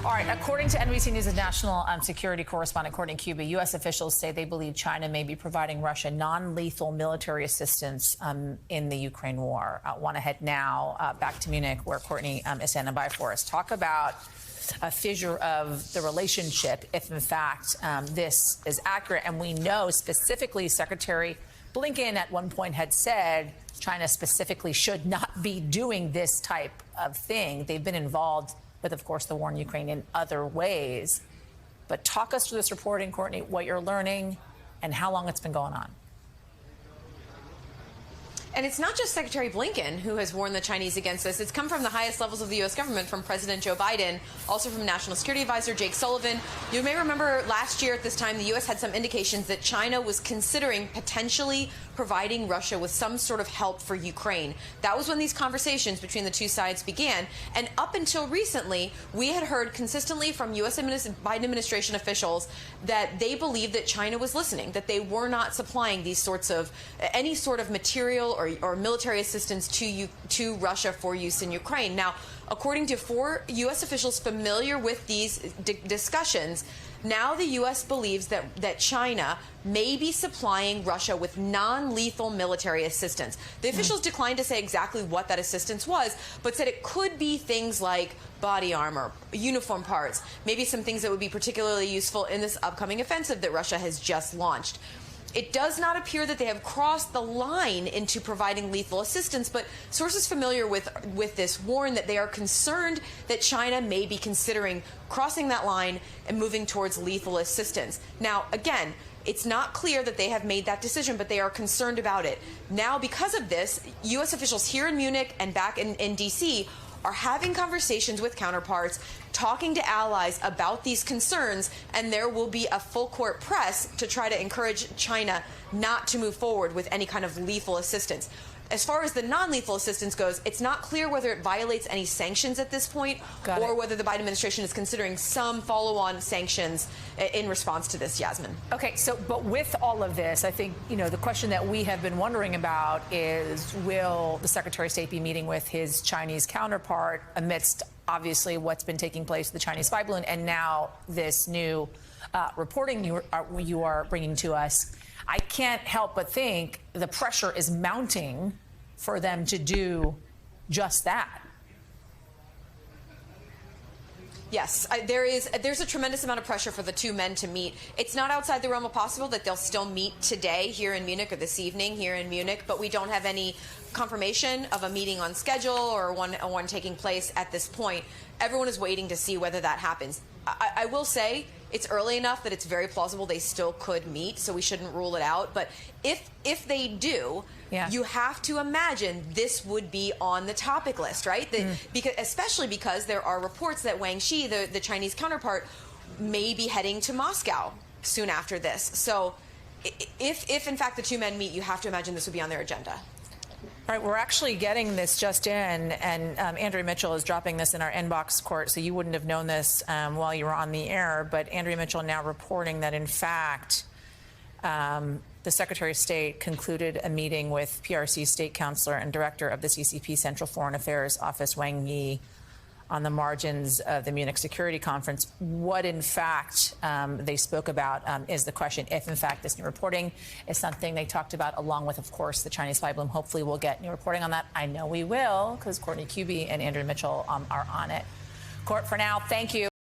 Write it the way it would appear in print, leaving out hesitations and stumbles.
All right, according to NBC News' national security correspondent Courtney Cuba, U.S. officials say they believe China may be providing Russia non-lethal military assistance in the Ukraine war. I want to head now back to Munich, where Courtney is standing by for us. Talk about a fissure of the relationship, if in fact this is accurate. And we know specifically Secretary Blinken at one point had said China specifically should not be doing this type of thing. They've been involved with, of course, the war in Ukraine in other ways. But talk us through this reporting, Courtney, what you're learning and how long it's been going on. And it's not just Secretary Blinken who has warned the Chinese against this. It's come from the highest levels of the U.S. government, from President Joe Biden, also from National Security Advisor Jake Sullivan. You may remember last year at this time, the U.S. had some indications that China was considering potentially providing Russia with some sort of help for Ukraine. That was when these conversations between the two sides began. And up until recently, we had heard consistently from U.S. Biden administration officials that they believed that China was listening, that they were not supplying these sorts of any sort of material or military assistance to Russia for use in Ukraine. Now, according to 4 U.S. officials familiar with these discussions, now the U.S. believes that China may be supplying Russia with non-lethal military assistance. The officials declined to say exactly what that assistance was, but said it could be things like body armor, uniform parts, maybe some things that would be particularly useful in this upcoming offensive that Russia has just launched. It does not appear that they have crossed the line into providing lethal assistance, but sources familiar with this warn that they are concerned that China may be considering crossing that line and moving towards lethal assistance. Now, again, it's not clear that they have made that decision, but they are concerned about it. Now, because of this, U.S. officials here in Munich and back in D.C. are having conversations with counterparts, talking to allies about these concerns, and there will be a full court press to try to encourage China not to move forward with any kind of lethal assistance. As far as the non-lethal assistance goes, it's not clear whether it violates any sanctions at this point or whether the Biden administration is considering some follow-on sanctions in response to this, Yasmin. Okay, so but with all of this, I think, you know, the question that we have been wondering about is, will the Secretary of State be meeting with his Chinese counterpart amidst, obviously, what's been taking place with the Chinese spy balloon and now this new reporting you are bringing to us? I can't help but think the pressure is mounting for them to do just that. Yes, there's a tremendous amount of pressure for the two men to meet. It's not outside the realm of possible that they'll still meet today here in Munich or this evening here in Munich, but we don't have any confirmation of a meeting on schedule or one taking place at this point. Everyone is waiting to see whether that happens. I will say it's early enough that it's very plausible they still could meet, so we shouldn't rule it out. But if they do, you have to imagine this would be on the topic list, right? Especially because there are reports that Wang Shi, the Chinese counterpart, may be heading to Moscow soon after this. So if in fact the two men meet, you have to imagine this would be on their agenda. All right, we're actually getting this just in, and Andrea Mitchell is dropping this in our inbox, Court, so you wouldn't have known this while you were on the air, but Andrea Mitchell now reporting that, in fact, the Secretary of State concluded a meeting with PRC State Counselor and Director of the CCP Central Foreign Affairs Office, Wang Yi, on the margins of the Munich Security Conference. What, in fact, they spoke about is the question. If, in fact, this new reporting is something they talked about, along with, of course, the Chinese spy balloon. Hopefully we'll get new reporting on that. I know we will, because Courtney Cuba and Andrea Mitchell are on it. Court, for now, thank you.